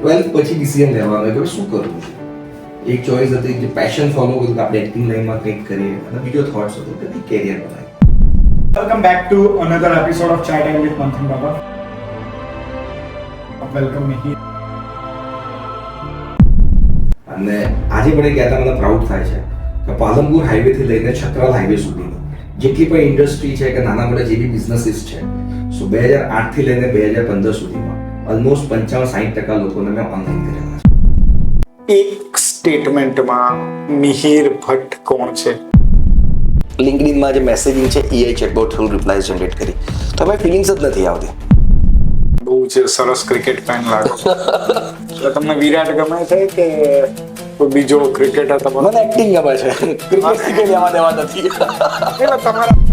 12th પછી decision લેવાનો કે શું કરવું છે. એક ચોઇસ હતી કે પેશન ફોલો કર્યું કે આપણે એક્ટિંગ લાઈનમાં કંઈક કરીએ, અને બીજો થોટ્સ હતો કે કેરિયર બનાવીએ. Welcome back to another episode of Chai Time with Manthan Baba. Welcome Mihir. અને આજે પણ એ કહેતા મને પ્રાઉડ થાય છે કે પાલનપુર હાઈવે થી લઈને છત્રાલ હાઈવે સુધીની જેટલી પણ ઇન્ડસ્ટ્રી છે કે નાના મોટા જે બી બિઝનેસીસ છે, સો 2008 થી લઈને 2015 સુધીમાં ઓલમોસ્ટ 55-60% લોકોને મેં ઓનલાઈન કરેલા છે. એક સ્ટેટમેન્ટમાં મિહિર ભટ્ટ કોણ છે? લિંક્ડઇનમાં જે મેસેજિંગ છે AI chatbot through reply generate કરી, તો અમે ફિલિંગ્સ જ નથી આવતી. બહુ જ સરસ ક્રિકેટ ફેન લાગો. એટલે તમને વિરાટ ગમે છે કે કોઈ બીજો ક્રિકેટર તમારો? મને એક્ટિંગ ગમે છે, ક્રિકેટ એમાં દેવા નથી. એટલે તમારા